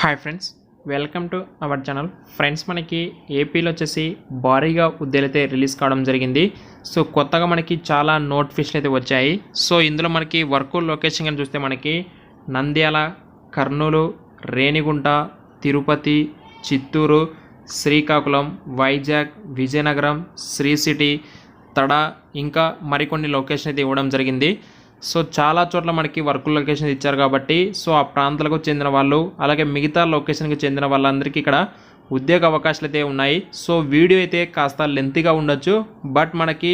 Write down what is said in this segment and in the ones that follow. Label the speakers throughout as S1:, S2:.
S1: Hi friends, welcome to our channel. Friends, మనకి ఏపీలో వచ్చేసి భారీగా ఉద్యోగాలు అయితే రిలీజ్ కావడం జరిగింది. సో కొత్తగా మనకి చాలా నోటిఫికేషన్లు అయితే వచ్చాయి. సో ఇందులో మనకి వర్క్ లొకేషన్ కానీ చూస్తే మనకి నంద్యాల, కర్నూలు, రేణిగుంట, తిరుపతి, చిత్తూరు, శ్రీకాకుళం, వైజాగ్, విజయనగరం, శ్రీ సిటీ, తడ ఇంకా మరికొన్ని లొకేషన్ అయితే ఇవ్వడం జరిగింది. సో చాలా చోట్ల మనకి వర్క్ లొకేషన్ ఇచ్చారు కాబట్టి సో ఆ ప్రాంతాలకు చెందిన వాళ్ళు అలాగే మిగతా లొకేషన్కి చెందిన వాళ్ళందరికీ ఇక్కడ ఉద్యోగ అవకాశాలు అయితే ఉన్నాయి. సో వీడియో అయితే కాస్త లెంతీగా ఉండొచ్చు, బట్ మనకి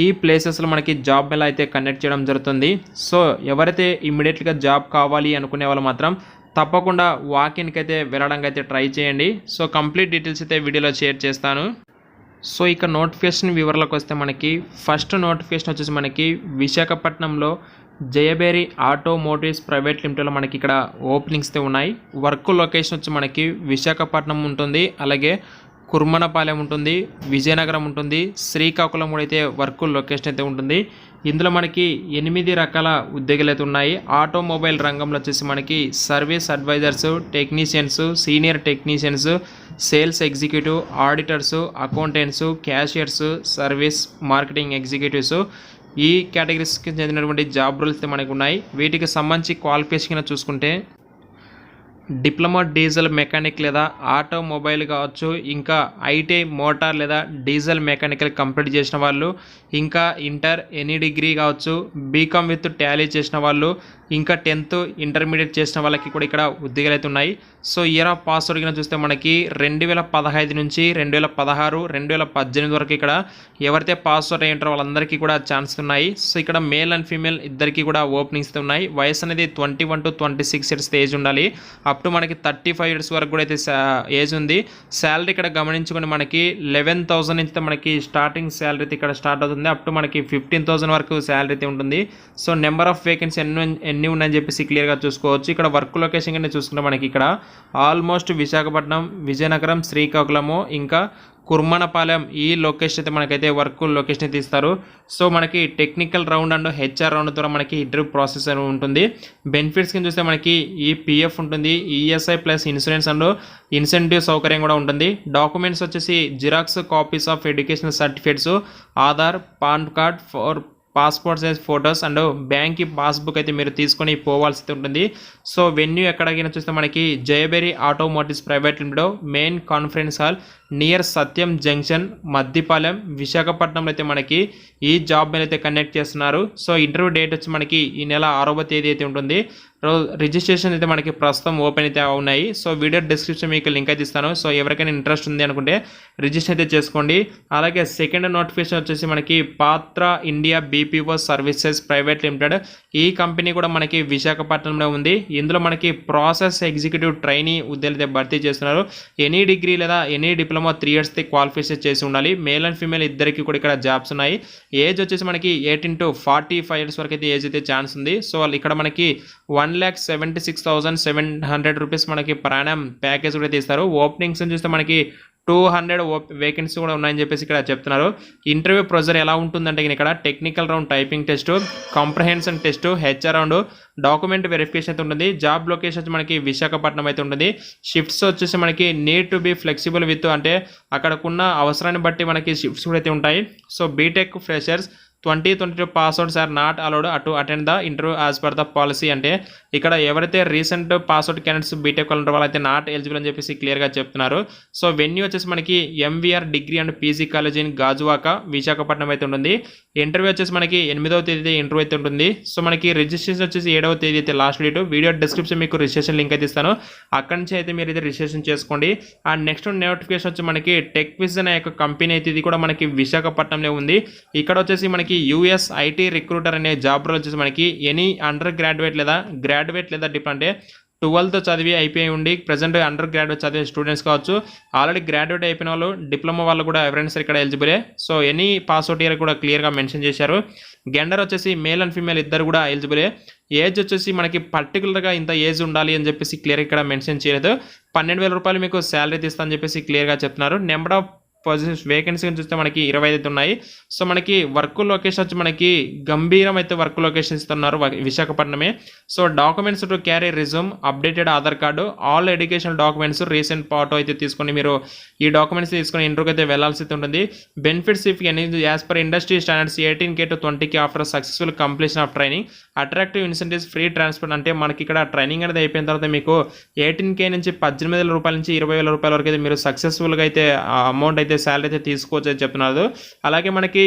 S1: ఈ ప్లేసెస్లో మనకి జాబ్ ఎలా అయితే కండక్ట్ చేయడం జరుగుతుంది. సో ఎవరైతే ఇమ్మీడియట్గా జాబ్ కావాలి అనుకునే వాళ్ళు మాత్రం తప్పకుండా వాకిన్కి అయితే వెళ్ళడానికి అయితే ట్రై చేయండి. సో కంప్లీట్ డీటెయిల్స్ అయితే వీడియోలో షేర్ చేస్తాను. సో ఇక నోటిఫికేషన్ వివరాలకు వస్తే మనకి ఫస్ట్ నోటిఫికేషన్ వచ్చేసి మనకి విశాఖపట్నంలో జయబేరి ఆటోమోటివ్స్ ప్రైవేట్ లిమిటెడ్లో మనకి ఇక్కడ ఓపెనింగ్స్ ఉన్నాయి. వర్క్ లొకేషన్ వచ్చి మనకి విశాఖపట్నం ఉంటుంది, అలాగే కుర్మనపాలెం ఉంటుంది, విజయనగరం ఉంటుంది, శ్రీకాకుళం కూడా అయితే వర్క్ లొకేషన్ అయితే ఉంటుంది. ఇందులో మనకి 8 రకాల ఉద్యోగాలు అయితే ఉన్నాయి. ఆటోమొబైల్ రంగంలో వచ్చేసి మనకి service advisors, technicians, senior technicians, sales executive, auditors, accountants, cashiers, service marketing executives, ఈ కేటగిరీస్కి చెందినటువంటి జాబ్ రోల్స్ అయితే మనకు ఉన్నాయి. వీటికి సంబంధించి క్వాలిఫికేషన్ చూసుకుంటే డిప్లొమా డీజిల్ మెకానిక్ లేదా ఆటోమొబైల్ కావచ్చు, ఇంకా ఐటీఐ మోటార్ లేదా డీజిల్ మెకానికల్ కంప్లీట్ చేసిన వాళ్ళు, ఇంకా ఇంటర్ ఎనీ డిగ్రీ కావచ్చు, బీకామ్ విత్ టాలీ చేసిన వాళ్ళు, ఇంకా 10th ఇంటర్మీడియట్ చేసిన వాళ్ళకి కూడా ఇక్కడ ఉద్యోగాలు అయితే ఉన్నాయి. So year of pass out చూస్తే మనకి 2015 నుంచి 2016, 2018 వరకు ఇక్కడ ఎవరైతే పాస్ అవుట్ అయ్యి ఉంటారో వాళ్ళందరికీ కూడా ఛాన్స్ ఉన్నాయి. సో ఇక్కడ మేల్ అండ్ ఫీమేల్ ఇద్దరికి కూడా ఓపెనింగ్స్ ఉన్నాయి. వయసు అనేది 21 to 26 ఇయర్స్ ఏజ్ ఉండాలి. అప్ టు మనకి 35 ఇయర్స్ వరకు కూడా అయితే ఏజ్ ఉంది. శాలరీ ఇక్కడ గమనించుకొని మనకి 11,000 నుంచి మనకి స్టార్టింగ్ శాలరీ అయితే ఇక్కడ స్టార్ట్ అవుతుంది. అప్ టు మనకి 15,000 వరకు శాలరీ అయితే ఉంటుంది. సో నెంబర్ ఆఫ్ వేకెన్సీ ఎన్ని ఉన్నాయని చెప్పేసి క్లియర్గా చూసుకోవచ్చు. ఇక్కడ వర్క్ లొకేషన్ కింద చూసుకుంటే మనకి ఇక్కడ ఆల్మోస్ట్ విశాఖపట్నం, విజయనగరం, శ్రీకాకుళము, ఇంకా కుర్మనపాలెం ఈ లొకేషన్ అయితే మనకైతే వర్క్ లొకేషన్ అయితే ఇస్తారు. సో మనకి technical round and HR round ద్వారా మనకి ఇంటర్వ్యూ ప్రాసెస్ అని ఉంటుంది. బెనిఫిట్స్ కింద చూస్తే మనకి ఈ పిఎఫ్ ఉంటుంది, ESI plus insurance and incentive సౌకర్యం కూడా ఉంటుంది. డాక్యుమెంట్స్ వచ్చేసి xerox copies of educational certificates, Aadhaar, pan card, passport size photos and bank passbook అయితే మీరు తీసుకొని పోవాల్సి ఉంటుంది. సో వెన్యూ ఎక్కడికైనా చూస్తే మనకి Jayabheri automotives private limited main conference hall near Satyam junction, Maddipalem, విశాఖపట్నంలో అయితే మనకి ఈ జాబ్ మీద అయితే కండక్ట్ చేస్తున్నారు. సో ఇంటర్వ్యూ డేట్ వచ్చి మనకి ఈ నెల 6వ తేదీ అయితే ఉంటుంది. రిజిస్ట్రేషన్ అయితే మనకి ప్రస్తుతం ఓపెన్ అయితే ఉన్నాయి. సో వీడియో డిస్క్రిప్షన్ మీకు లింక్ అయితే ఇస్తాను. సో ఎవరికైనా ఇంట్రెస్ట్ ఉంది అనుకుంటే రిజిస్టర్ అయితే చేసుకోండి. అలాగే సెకండ్ నోటిఫికేషన్ వచ్చేసి మనకి పాత్ర India BPO services private limited, ఈ కంపెనీ కూడా మనకి విశాఖపట్నంలో ఉంది. ఇందులో మనకి ప్రాసెస్ ఎగ్జిక్యూటివ్ ట్రైనీ ఉద్యోగాలు అయితే భర్తీ చేస్తున్నారు. ఎనీ డిగ్రీ లేదా ఎనీ డిప్లొమా 3 years క్వాలిఫికేషన్ చేసి ఉండాలి. మేల్ అండ్ ఫీమేల్ ఇద్దరికి కూడా ఇక్కడ జాబ్స్ ఉన్నాయి. ఏజ్ వచ్చేసి మనకి 18 to 45 years వరకు అయితే ఏజ్ అయితే ఛాన్స్ ఉంది. సో ఇక్కడ మనకి 1,76,700 రూపీస్ మనకి ప్రాణం ప్యాకేజ్ కూడా తీస్తారు. ఓపెనింగ్స్ చూస్తే మనకి 200 వేకెన్సీ కూడా ఉన్నాయని చెప్పేసి ఇక్కడ చెప్తున్నారు. ఇంటర్వ్యూ ప్రొసీజర్ ఎలా ఉంటుందంటే ఇక్కడ technical round typing test, comprehension test, HR round, document verification అయితే ఉంటుంది. జాబ్ లొకేషన్ మనకి విశాఖపట్నం అయితే ఉంటుంది. షిఫ్ట్స్ వచ్చేసి మనకి need to be flexible with, అంటే అక్కడకున్న అవసరాన్ని బట్టి మనకి షిఫ్ట్స్ కూడా అయితే ఉంటాయి. So BTech freshers 2022 passouts are not allowed to attend the interview as per the policy. అంటే ఇక్కడ ఎవరైతే రీసెంట్ పాస్అవుట్ క్యాండిడేట్స్ బీటెక్ వాళ్ళు వాళ్ళైతే నాట్ ఎలిజిబుల్ అని చెప్పేసి క్లియర్గా చెప్తున్నారు. సో వెన్యూ వచ్చేసి మనకి MVR degree and PG college in Gajuwaka, Visakhapatnam అయితే ఉంటుంది. ఇంటర్వ్యూ వచ్చేసి మనకి 8వ తేదీ ఇంటర్వ్యూ అయితే ఉంటుంది. సో మనకి రిజిస్ట్రేషన్ వచ్చేసి 7వ తేదీ అయితే లాస్ట్ డేట్. వీడియో డిస్క్రిప్షన్ మీకు రిజిస్ట్రేషన్ లింక్ అయితే ఇస్తాను, అక్కడి నుంచి అయితే మీరు అయితే రిజిస్ట్రేషన్ చేసుకోండి. అండ్ నెక్స్ట్ నోటిఫికేషన్ వచ్చి మనకి టెక్ విజన్ అనే యొక్క కంపెనీ అయితే ఇది కూడా మనకి విశాఖపట్నంలో ఉంది. ఇక్కడ వచ్చేసి మనకి యూఎస్ ఐటీ రిక్రూటర్ అనే జాబ్ రోల్ వచ్చేసి మనకి ఎనీ అండర్ గ్రాడ్యుయేట్ లేదా డిప్లొమా, అంటే 12th చదివి అయిపోయి ఉండి ప్రజెంట్ అండర్ గ్రాడ్యుయేట్ చదివే స్టూడెంట్స్ కావచ్చు, ఆల్రెడీ గ్రాడ్యుయేట్ అయిపోయిన వాళ్ళు, డిప్లొమా వాళ్ళు కూడా ఎవరైనా సరే ఇక్కడ ఎలిజిబులే. సో ఎనీ పాస్అవుట్ ఇయర్ కూడా క్లియర్గా మెన్షన్ చేశారు. జెండర్ వచ్చేసి మేల్ అండ్ ఫీమేల్ ఇద్దరు కూడా ఎలిజిబులే. ఏజ్ వచ్చేసి మనకి పర్టికులర్గా ఇంత ఏజ్ ఉండాలి అని చెప్పేసి క్లియర్ ఇక్కడ మెన్షన్ చేయలేదు. 12,000 రూపాయలు మీకు శాలరీ తీస్తా అని చెప్పేసి క్లియర్గా చెప్తున్నారు. నెంబర్ ఆఫ్ వేకెన్సీ చూస్తే మనకి 25 అయితే ఉన్నాయి. సో మనకి వర్క్ లొకేషన్ వచ్చి మనకి గంభీరం అయితే వర్క్ లొకేషన్ ఇస్తున్నారు విశాఖపట్నమే. So documents to carry resume, updated Aadhaar card, all educational documents, recent photo అయితే తీసుకొని మీరు ఈ డాక్యుమెంట్స్ తీసుకొని ఇంటర్వ్యూకి అయితే వెళ్ళాల్సి ఉంటుంది. Benefits if any as per industry standards 18K to 20K after successful completion of training. Attractive incentives, free transport, అంటే మనకి ఇక్కడ ట్రైనింగ్ అనేది అయిపోయిన తర్వాత మీకు 18K నుంచి 18,000 రూపాయల నుంచి 20,000 రూపాయల వరకు అయితే మీరు సక్సెస్ఫుల్గా అయితే అమౌంట్ అయితే శాలరీ అయితే తీసుకోవచ్చు అని చెప్తున్నారు. అలాగే మనకి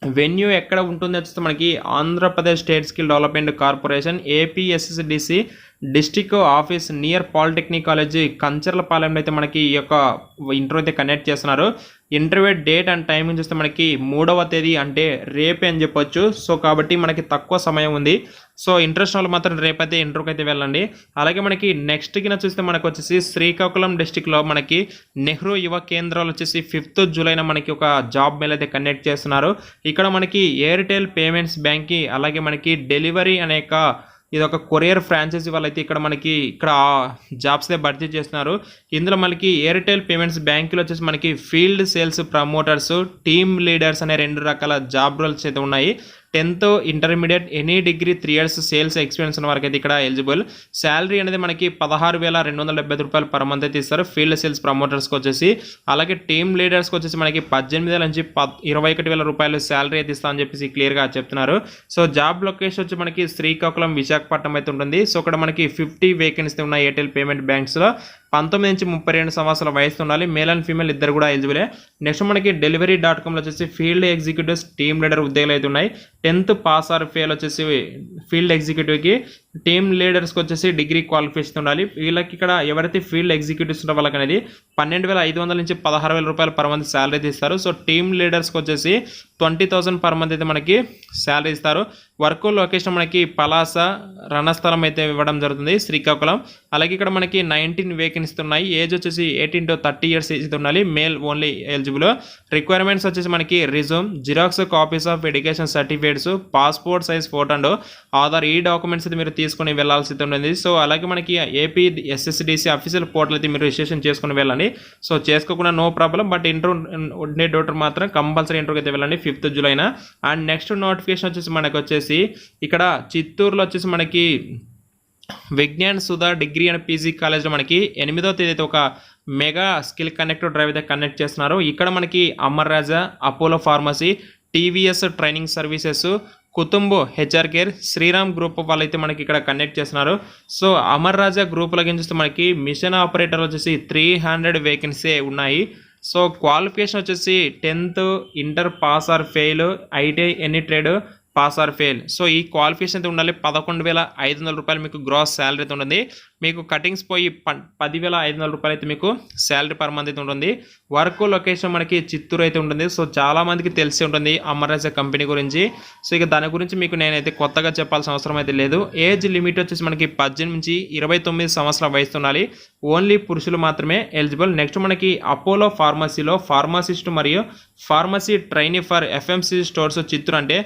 S1: వెన్యూ ఎక్కడ ఉంటుంది వచ్చేసి మనకి Andhra Pradesh state skill development corporation APSSDC district office near polytechnic college కంచర్లపాలెంలో అయితే మనకి ఈ యొక్క ఇంటర్వ్యూ అయితే కండక్ట్ చేస్తున్నారు. ఇంటర్వ్యూ డేట్ అండ్ టైమింగ్ చూస్తే మనకి 3వ తేదీ అంటే రేపే అని చెప్పొచ్చు. సో కాబట్టి మనకి తక్కువ సమయం ఉంది. సో ఇంట్రెస్ట్ వాళ్ళు మాత్రం రేపైతే ఇంటర్వ్యూకి అయితే వెళ్ళండి. అలాగే మనకి నెక్స్ట్ కింద చూస్తే మనకు వచ్చేసి శ్రీకాకుళం డిస్టిక్లో మనకి నెహ్రూ యువ కేంద్రాలు వచ్చేసి 5th జూలైన మనకి ఒక జాబ్ మేల్ అయితే కండక్ట్ చేస్తున్నారు. ఇక్కడ మనకి ఎయిర్టెల్ పేమెంట్స్ బ్యాంక్కి అలాగే మనకి డెలివరీ అనేక ఇది ఒక కొరియర్ ఫ్రాంచైజీ వాళ్ళైతే ఇక్కడ జాబ్స్ అయితే భర్తీ చేస్తున్నారు. ఇందులో మనకి ఎయిర్టెల్ పేమెంట్స్ బ్యాంకులో వచ్చేసి మనకి field sales promoters, team leaders అనే 2 రకాల జాబ్ రోల్స్ అయితే ఉన్నాయి. 10th intermediate any degree 3 years sales experience ఉన్న వారికి అయితే ఇక్కడ ఎలిజిబుల్. శాలరీ అనేది మనకి 16,275 రూపాయలు పర్ మంత్ అయితే ఇస్తారు ఫీల్డ్ సేల్స్ ప్రమోటర్స్కి వచ్చేసి. అలాగే టీమ్ లీడర్స్కి వచ్చేసి మనకి 18,000 నుంచి 21,000 రూపాయలు శాలరీ అయితే ఇస్తామని చెప్పేసి క్లియర్గా చెప్తున్నారు. సో జాబ్ లొకేషన్ వచ్చి మనకి శ్రీకాకుళం, విశాఖపట్నం అయితే ఉంటుంది. సో ఇక్కడ మనకి 50 వేకెన్సీ ఉన్నాయి ఎయిర్టెల్ పేమెంట్ బ్యాంక్స్లో. 19 నుంచి 32 సంవత్సరాల వయసు ఉండాలి. మేల్ అండ్ ఫీమేల్ ఇద్దరు కూడా ఎలిజిబులే. నెక్స్ట్ మనకి Delivery.comలో వచ్చేసి ఫీల్డ్ ఎగ్జిక్యూటివ్స్, టీమ్ లీడర్ ఉద్యోగాలు అయితే ఉన్నాయి. 10th పాస్ ఆర్ ఫెయిల్ వచ్చేసి ఫీల్డ్ ఎగ్జిక్యూటివ్కి, టీమ్ లీడర్స్కి వచ్చేసి డిగ్రీ క్వాలిఫికేషన్ ఉండాలి. వీళ్ళకి ఇక్కడ ఎవరైతే ఫీల్డ్ ఎగ్జిక్యూటివ్స్ ఉన్న వాళ్ళకి అనేది 12,500 నుంచి 16,000 రూపాయలు పర్ మంత్ శాలరీ ఇస్తారు. సో టీమ్ లీడర్స్కి వచ్చేసి 20,000 పర్ మంత్ అయితే మనకి శాలరీ ఇస్తారు. వర్క్ లొకేషన్ మనకి పలాస, రణస్థలం అయితే ఇవ్వడం జరుగుతుంది శ్రీకాకుళం. అలాగే ఇక్కడ మనకి 19 వేకెన్సీ ఉన్నాయి. ఏజ్ వచ్చేసి 18 to 30 years ఏజ్ ఉండాలి. Male only eligible. రిక్వైర్మెంట్స్ వచ్చేసి మనకి resume, xerox copies of education certificates, passport size photo and Aadhaar, ఈ డాక్యుమెంట్స్ అయితే మీరు తీసుకొని వెళ్ళాల్సి ఉంటుంది. సో అలాగే మనకి APSSDC అఫీషియల్ పోర్టల్ అయితే మీరు రిజిస్ట్రేషన్ చేసుకుని వెళ్ళండి. సో చేసుకోకుండా నో ప్రాబ్లం, బట్ ఇంటర్వ్యూ ఉండే డోటర్ మాత్రం కంపల్సరీ ఇంటర్వ్యూకి అయితే వెళ్ళండి 5th జూలైన. అండ్ నెక్స్ట్ నోటిఫికేషన్ వచ్చేసి మనకు వచ్చేసి ఇక్కడ చిత్తూరులో వచ్చేసి మనకి Vignan Sudha degree and PG కాలేజ్లో మనకి 8వ తేదీ అయితే ఒక మెగా స్కిల్ కనెక్టివ్ డ్రైవ్ అయితే కండక్ట్ చేస్తున్నారు. ఇక్కడ మనకి Amar Raja, Apollo pharmacy, TVS training services, Kutumb HR care, Shriram group వాళ్ళైతే మనకి ఇక్కడ కండక్ట్ చేస్తున్నారు. సో అమర్ రాజా గ్రూప్లో చూస్తే మనకి మిషన్ ఆపరేటర్ వచ్చేసి 300 వేకెన్సీ ఉన్నాయి. సో క్వాలిఫికేషన్ వచ్చేసి 10th inter pass or fail, ITI any trade pass or fail. So ఈ క్వాలిఫికేషన్ అయితే ఉండాలి. 11,500 రూపాయలు మీకు గ్రాస్ శాలరీ అయితే ఉంటుంది. మీకు కటింగ్స్ పోయి 10,500 రూపాయలు అయితే మీకు శాలరీ పర్ మంత్ అయితే ఉంటుంది. వర్క్ లొకేషన్ మనకి చిత్తూరు అయితే ఉంటుంది. సో చాలా మందికి తెలిసి ఉంటుంది అమర్రాజా కంపెనీ గురించి. సో ఇక దాని గురించి మీకు నేనైతే కొత్తగా చెప్పాల్సిన అవసరం అయితే లేదు. ఏజ్ లిమిట్ వచ్చేసి మనకి 18 నుంచి 29 సంవత్సరాల వయసు ఉండాలి. ఓన్లీ పురుషులు మాత్రమే ఎలిజిబుల్. నెక్స్ట్ మనకి అపోలో ఫార్మసీలో ఫార్మసిస్ట్ మరియు pharmacy trainee for FMCG stores Chittoor, అంటే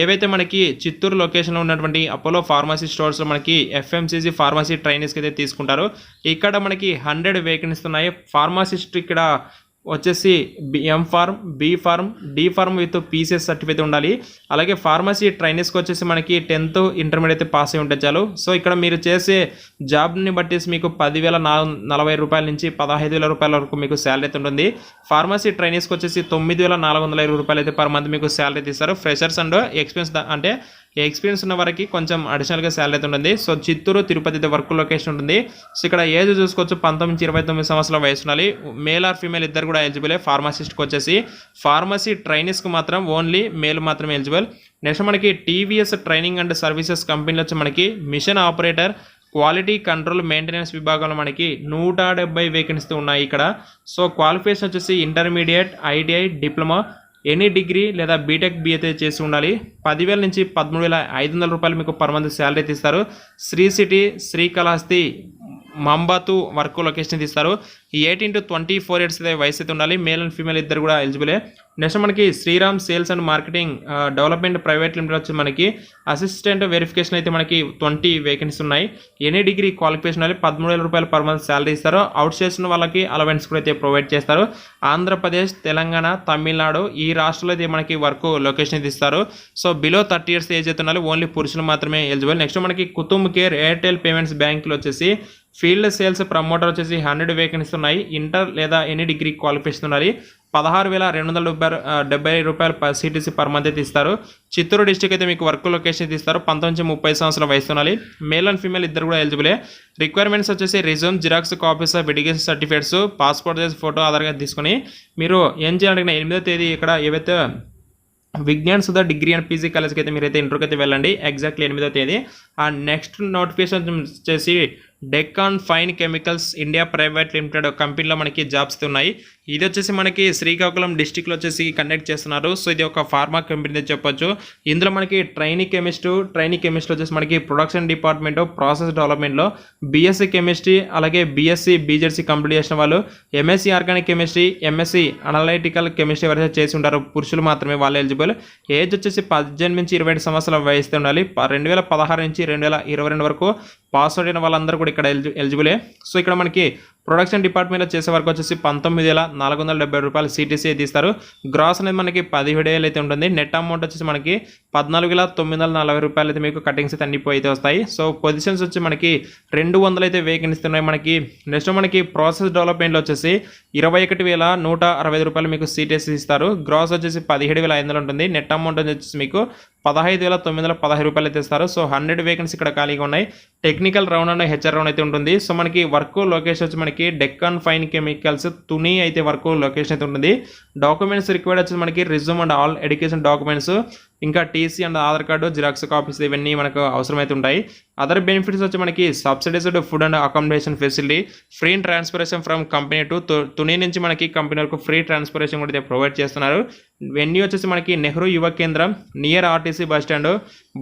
S1: ఏవైతే మనకి చిత్తూరు లొకేషన్లో ఉన్నటువంటి అపోలో ఫార్మసీ స్టోర్స్లో మనకి FMCG ఫార్మసీ ట్రైనీస్కి అయితే తీసుకుంటారు. ఇక్కడ మనకి 100 వేకెన్సీ ఉన్నాయి. ఫార్మసిస్ట్ ఇక్కడ వచ్చేసి M Pharm, B Pharm, D Pharm with PCS certificate ఉండాలి. అలాగే ఫార్మసీ ట్రైనీస్కి వచ్చేసి మనకి 10th ఇంటర్మీడియట్ అయితే పాస్ అయి ఉంటే చాలు. సో ఇక్కడ మీరు చేసే జాబ్ని బట్టి మీకు 10,040 రూపాయల నుంచి 15,000 రూపాయల వరకు మీకు శాలరీ అయితే ఉంటుంది. ఫార్మసీ ట్రైనీస్కి వచ్చేసి 9,420 రూపాయలు అయితే పర్ మంత్ మీకు శాలరీ ఇస్తారు. ఫ్రెషర్స్ అండ్ ఎక్స్పీరియన్స్ అంటే ఎక్స్పీరియన్స్ ఉన్న వారికి కొంచెం అడిషనల్గా శాలరీ అయితే ఉంటుంది. So Chittoor, Tirupati work location ఉంటుంది. సో ఇక్కడ ఏజ్ చూసుకోవచ్చు 19 నుంచి 29 సంవత్సరాల వయసు ఉండాలి. మేల్ ఆర్ ఫీమేల్ ఇద్దరు కూడా ఎలిజిబులే. ఫార్మసిస్ట్కి వచ్చేసి ఫార్మసీ ట్రైనీస్కి మాత్రం ఓన్లీ మేల్ మాత్రమే ఎలిజిబుల్. నెక్స్ట్ మనకి TVS ట్రైనింగ్ అండ్ సర్వీసెస్ కంపెనీలో వచ్చి మనకి machine operator, quality control maintenance విభాగంలో మనకి 170 వేకెన్సీ ఉన్నాయి ఇక్కడ. సో క్వాలిఫికేషన్ వచ్చేసి intermediate, ITI, diploma, any degree లేదా బీటెక్ BA చేసి ఉండాలి. 10,000 నుంచి 13,500 రూపాయలు మీకు పర్ మంత్ శాలరీ ఇస్తారు. శ్రీ సిటీ, శ్రీకాళహస్తి మంబాతు వర్క్ లొకేషన్ ఇస్తారు. ఈ 18 to 24 ఇయర్స్ అయితే వయసు అయితే ఉండాలి. మేల్ అండ్ ఫీమేల్ ఇద్దరు కూడా ఎలిజిబులే. నెక్స్ట్ మనకి Shriram sales and marketing development private limited వచ్చి మనకి అసిస్టెంట్ వెరిఫికేషన్ అయితే మనకి 20 వేకెన్సీస్ ఉన్నాయి. ఎనీ డిగ్రీ క్వాలిఫికేషన్ అనేది 13,000 రూపాయలు పర్ మంత్ శాలరీ ఇస్తారు. అవుట్ చేసిన వాళ్ళకి అలవెన్స్ కూడా అయితే ప్రొవైడ్ చేస్తారు. ఆంధ్రప్రదేశ్, తెలంగాణ, తమిళనాడు ఈ రాష్ట్రాల్లో అయితే మనకి వర్క్ లొకేషన్ అయితే ఇస్తారు. సో బిలో 30 ఇయర్స్ ఏజ్ అయితే ఉండాలి. ఓన్లీ పురుషులు మాత్రమే ఎలిజిబుల్. నెక్స్ట్ మనకి కుతుమ్ కేర్ ఎయిర్టెల్ పేమెంట్స్ బ్యాంకులు వచ్చేసి ఫీల్డ్ సేల్స్ ప్రమోటర్ వచ్చేసి 100 వేకెన్సీస్ ఉన్నాయి. ఇంటర్ లేదా ఎనీ డిగ్రీ క్వాలిఫికేషన్ ఉన్నాయి. 16,270 రూపాయలు సిటీసీ పర్ మంత్ అయితే ఇస్తారు. చిత్తూరు డిస్టిక్ అయితే మీకు వర్క్ లొకేషన్ అయితే ఇస్తారు. 19 నుంచి 30 సంవత్సరాల వయసు ఉండాలి. మేల్ అండ్ ఫీమేల్ ఇద్దరు కూడా ఎలిజిబులే. రిక్వైర్మెంట్స్ వచ్చేసి resume, xerox copies of education certificates, passport size photo, Aadhaar card తీసుకుని మీరు ఏం చేయాలంటే 8వ తేదీ ఇక్కడ ఏవైతే Vignan Sudha degree and PG కాలేజ్కి అయితే మీరైతే ఇంటర్కి అయితే వెళ్ళండి ఎగ్జాక్ట్లీ 8వ తేదీ. అండ్ నెక్స్ట్ నోటిఫికేషన్ వచ్చేసి Deccan fine chemicals India private limited కంపెనీలో మనకి జాబ్స్ ఉన్నాయి. ఇది వచ్చేసి మనకి శ్రీకాకుళం డిస్టిక్లో వచ్చేసి కండక్ట్ చేస్తున్నారు. సో ఇది ఒక ఫార్మా కంపెనీ చెప్పొచ్చు. ఇందులో మనకి ట్రైనింగ్ కెమిస్ట్ వచ్చేసి మనకి ప్రొడక్షన్ డిపార్ట్మెంట్, ప్రాసెస్ డెవలప్మెంట్లో బీఎస్సీ కెమిస్ట్రీ అలాగే బీఎస్సీ బీజెడ్సీ కంప్లీట్ చేసిన వాళ్ళు, MSc organic chemistry, MSc analytical chemistry ఎవరైతే చేసి ఉంటారో పురుషులు మాత్రమే వాళ్ళు ఎలిజిబుల్. ఏజ్ వచ్చేసి 18 నుంచి 27 సంవత్సరాల వయసు ఉండాలి. 2016 నుంచి 2022 వరకు పాస్ అవుట్ అయిన వాళ్ళందరూ కూడా ఇక్కడ ఎలిజిబులే. సో ఇక్కడ మనకి ప్రొడక్షన్ డిపార్ట్మెంట్లో చేసే వరకు వచ్చేసి 19,470 రూపాయలు సిటీసీ అయితే ఇస్తారు. గ్రాస్ అనేది మనకి 17,000 అయితే ఉంటుంది. నెట్ అమౌంట్ వచ్చేసి మనకి 14,940 రూపాయలు అయితే మీకు కటింగ్స్ అయితే అన్ని అయితే వస్తాయి. సో పొజిషన్స్ వచ్చి మనకి 200 అయితే వేకెన్సీ ఉన్నాయి మనకి. నెక్స్ట్ మనకి ప్రాసెస్ డెవలప్మెంట్లో వచ్చేసి 21,160 రూపాయలు మీకు సిటీసీ ఇస్తారు. గ్రాస్ వచ్చేసి 17,500 ఉంటుంది. నెట్ అమౌంట్ వచ్చేసి మీకు 15,910 రూపాయలు అయితే ఇస్తారు. సో 100 వేకెన్సీ ఇక్కడ ఖాళీగా ఉన్నాయి. Technical round and HR round అయితే ఉంటుంది. సో మనకి వర్క్ లొకేషన్ వచ్చి మనకి డెక్కన్ ఫైన్ కెమికల్స్ తుని అయితే వర్క్ లొకేషన్ అయితే ఉంటుంది. డాక్యుమెంట్స్ రిక్వైర్డ్ వచ్చి మనకి resume and all education documents, ఇంకా TC and Aadhaar card, xerox copies ఇవన్నీ మనకు అవసరమైతే ఉంటాయి. అదర్ బెనిఫిట్స్ వచ్చి మనకి subsidized food and accommodation facility, free transportation from company to Tuni నుంచి మనకి కంపెనీ వరకు ఫ్రీ ట్రాన్స్పోర్టేషన్ కూడా ప్రొవైడ్ చేస్తున్నారు. వెన్యూ వచ్చేసి మనకి Nehru Yuva Kendram near RTC bus stand,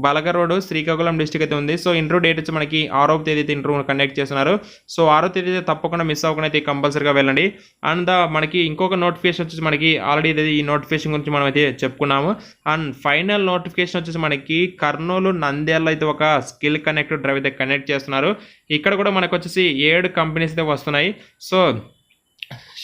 S1: Balagar road, Srikakulam district అయితే ఉంది. సో ఇంటర్వ్యూ డేట్ వచ్చి మనకి 6వ తేదీ అయితే ఇంటర్వ్యూ కండక్ట్ చేస్తున్నారు. సో 6వ తేదీ అయితే తప్పకుండా మిస్ అవ్వకుండా అయితే కంపల్సరీగా వెళ్ళండి. అండ్ మనకి ఇంకొక నోటిఫికేషన్ వచ్చేసి మనకి ఆల్రెడీ ఈ నోటిఫికేషన్ గురించి మనం అయితే చెప్పుకున్నాము. అండ్ ఫైనల్ నోటిఫికేషన్ వచ్చేసి మనకి కర్నూలు, నంద్యాలలో అయితే ఒక స్కిల్ కనెక్ట్ డ్రైవ్ అయితే కనెక్ట్ చేస్తున్నారు. ఇక్కడ కూడా మనకు వచ్చేసి 7 కంపెనీస్ అయితే వస్తున్నాయి. సో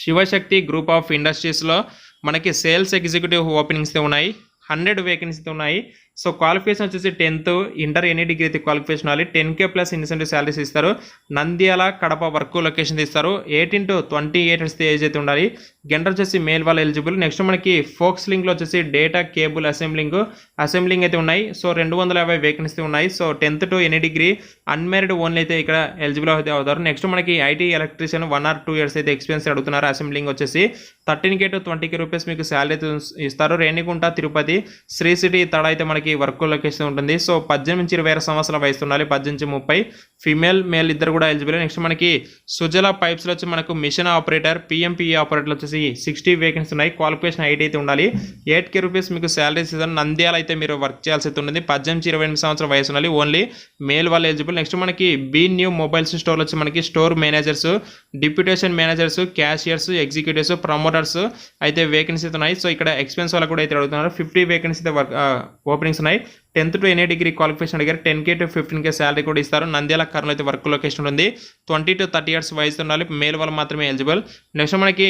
S1: శివశక్తి గ్రూప్ ఆఫ్ ఇండస్ట్రీస్లో మనకి సేల్స్ ఎగ్జిక్యూటివ్ ఓపెనింగ్స్ ఉన్నాయి. 100 వేకెన్సీ ఉన్నాయి. సో క్వాలిఫికేషన్ వచ్చేసి 10th, ఇంటర్ ఎనీ డిగ్రీ అయితే క్వాలిఫికేషన్ అవ్వాలి. 10K ప్లస్ ఇన్సెంటివ్ శాలరీస్ ఇస్తారు. నంద్యాల, కడప వర్క్ లొకేషన్ ఇస్తారు. 18 to 28 ఏజ్ అయితే ఉండాలి. జెండర్ వచ్చేసి మేల్ వాళ్ళు ఎలిజిబుల్. నెక్స్ట్ మనకి ఫోక్స్ లింక్లో వచ్చేసి డేటా కేబుల్ అసెంబ్లింగ్ అయితే ఉన్నాయి. సో 250 వేకెన్సీ ఉన్నాయి. So 10th to any degree unmarried only అయితే ఇక్కడ ఎలిజిబుల్ అయితే అవుతారు. నెక్స్ట్ మనకి ఐటీ ఎలక్ట్రీషియన్ 1 or 2 ఇయర్స్ అయితే ఎక్స్పీరియన్స్ అడుగుతున్నారు. అసెంబ్లింగ్ వచ్చేసి 13K to 20K రూపీస్ మీకు శాలరీ అయితే ఇస్తారు. రేణిగుంట, తిరుపతి, శ్రీ సిటీ, తడ అయితే మనకి వర్క్ లొకేషన్ ఉంటుంది. సో 18 నుంచి 26 సంవత్సరాల వయసు ఉండాలి. 18 నుంచి 30. ఫీమేల్ మేల్ ఇద్దరు కూడా ఎలిజిబుల్. నెక్స్ట్ మనకి సుజలా పైప్స్లో వచ్చి మనకు మిషన్ ఆపరేటర్, పిఎంపిఈ ఆపరేటర్ వచ్చేసి 60 వేకెన్సీ ఉన్నాయి. క్వాలిఫికేషన్ ఐటీ అయితే ఉండాలి. 8K రూపీస్ మీకు శాలరీ సీజన్. నంద్యాల అయితే మీరు వర్క్ చేయాల్సి అయితే ఉంటుంది. 18 నుంచి 28 సంవత్సరాల వయసు ఉండాలి. ఓన్లీ మేల్ వాళ్ళు ఎలిజిబుల్. నెక్స్ట్ మనకి బీ న్యూ మొబైల్స్ స్టోర్ వచ్చి మనకి store managers, deputation managers, cashiers, executives, promoters అయితే వేకెన్సీ ఉన్నాయి. సో ఇక్కడ ఎక్స్పెన్స్ వాళ్ళు కూడా అయితే అడుగుతున్నారు. 50 వేకెన్సీ అయితే ఓపెనింగ్స్ ఉన్నాయి. 10th to any degree qualification అడిగారు. 10K to 15K శాలరీ కూడా ఇస్తారు. నంద్యాల, కర్నూలు అయితే వర్క్ లొకేషన్ ఉంది. 20 to 30 ఇయర్స్ వయసు ఉండాలి. మేల్ వాళ్ళు మాత్రమే ఎలిజిబుల్. నెక్స్ట్ మనకి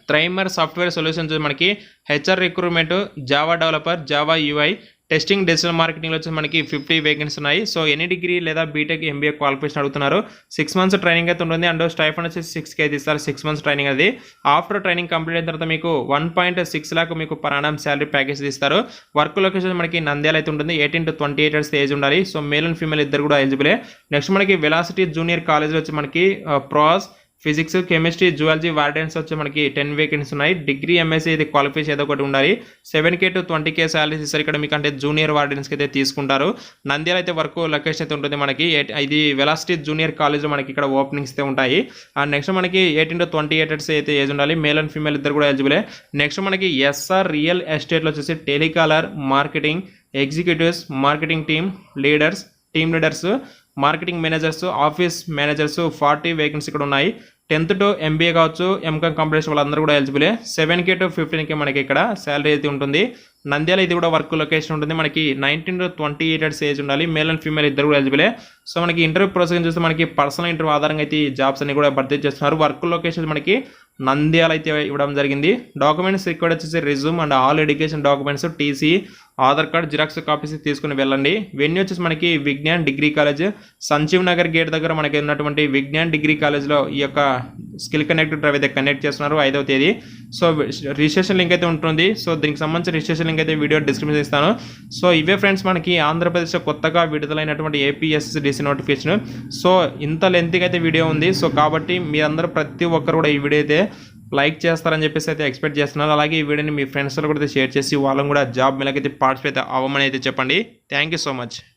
S1: త్రైమర్ సాఫ్ట్వేర్ సొల్యూషన్స్ మనకి HR recruitment, Java developer, Java UI, testing, digital మార్కెటింగ్లో వచ్చి మనకి 50 వేకెన్సీ ఉన్నాయి. సో ఎనీ డిగ్రీ లేదా బీటెక్, ఎంబీఏ క్వాలిఫికేషన్ అడుగుతున్నారు. 6 months ట్రైనింగ్ అయితే ఉంటుంది. అండ్ స్టైఫండ్ వచ్చి 6K అయితే ఇస్తారు. 6 months ట్రైనింగ్ అది. ఆఫ్టర్ ట్రైనింగ్ కంప్లీట్ అయిన తర్వాత మీకు 1.6 lakh మీకు పర్ annum శాలరీ ప్యాకేజ్ ఇస్తారు. వర్క్ లొకేషన్ మనకి నంద్యాల అయితే ఉంటుంది. 18 to 28 years ఏజ్ ఉండాలి. సో మేల్ అండ్ ఫీమేల్ ఇద్దరు కూడా ఎలిజిబులే. నెక్స్ట్ మనకి వెలాసిటీ జూనియర్ కాలేజ్లో వచ్చి మనకి pros, physics, chemistry, zoology, wardens వచ్చి మనకి 10 వేకెన్సీ ఉన్నాయి. డిగ్రీ, ఎంఎస్సీ ఇది క్వాలిఫికేషన్ ఏదో ఒకటి ఉండాలి. 7K to 20K శాలరీస్ ఇస్తారు. ఇక్కడ మీకు అంటే జూనియర్ వార్డెన్స్కి అయితే తీసుకుంటారు. నంద్యాల అయితే వర్క్ లొకేషన్ అయితే ఉంటుంది మనకి. ఇది వెలాసిటీ జూనియర్ కాలేజ్లో మనకి ఇక్కడ ఓపెనింగ్స్ అయితే ఉంటాయి. అండ్ నెక్స్ట్ మనకి 18 to 28 అయితే ఏజ్ ఉండాలి. మేల్ అండ్ ఫీమేల్ ఇద్దరు కూడా ఎలిజిబులే. నెక్స్ట్ మనకి ఎస్ఆర్ రియల్ ఎస్టేట్లో వచ్చేసి telecaller, marketing executives, marketing team leaders marketing managers, office managers 40 vacancy ఇక్కడ ఉన్నాయి. 10th to MBA కావచ్చు, ఎంకామ్ కంప్లీట్ వాళ్ళందరూ కూడా ఎలిజిబులే. 7K to 15K మనకి ఇక్కడ శాలరీ అయితే ఉంటుంది. నంద్యాల ఇది కూడా వర్క్ లొకేషన్ ఉంటుంది. మనకి 19 to 28 ఇయర్స్ ఏజ్ ఉండాలి. మేల్ అండ్ ఫీమేల్ ఇద్దరు కూడా ఎలిజిబులే. సో మనకి ఇంటర్వ్యూ ప్రాసెస్ చూస్తే మనకి పర్సనల్ ఇంటర్వ్యూ ఆధారంగా అయితే ఈ జాబ్స్ అన్ని కూడా భర్తీ చేస్తున్నారు. వర్క్ లొకేషన్ మనకి నంద్యాల అయితే ఇవ్వడం జరిగింది. డాక్యుమెంట్స్ రిక్వైర్డ్ వచ్చేసి resume and all education documents, TC, Aadhaar card, xerox copies తీసుకుని వెళ్ళండి. వెన్యూ వచ్చేసి మనకి Vignan degree college, Sanjeev Nagar gate దగ్గర మనకి ఉన్నటువంటి విజ్ఞాన్ డిగ్రీ కాలేజ్లో ఈ యొక్క స్కిల్ కనెక్ట్ డ్రైవ్ అయితే కనెక్ట్ చేస్తున్నారు 5వ తేదీ. సో రిజిస్ట్రేషన్ లింక్ అయితే ఉంటుంది. సో దీనికి సంబంధించిన రిజిస్ట్రేషన్ లింక్ అయితే వీడియో డిస్క్రిప్షన్ ఇస్తాను. సో ఇవే ఫ్రెండ్స్ మనకి ఆంధ్రప్రదేశ్లో కొత్తగా విడుదలైనటువంటి ఏపీఎస్ఎస్డిసి నోటిఫికేషన్. సో ఇంత లెంత్గా అయితే వీడియో ఉంది. సో కాబట్టి మీరందరూ ప్రతి ఒక్కరు కూడా ఈ వీడియో అయితే లైక్ చేస్తారని చెప్పేసి అయితే ఎక్స్పెక్ట్ చేస్తున్నారు. అలాగే ఈ వీడియోని మీ ఫ్రెండ్స్లో కూడా షేర్ చేసి వాళ్ళని కూడా జాబ్ మేళకైతే పార్టిసిపేట్ అవ్వమని అయితే చెప్పండి. Thank you so much.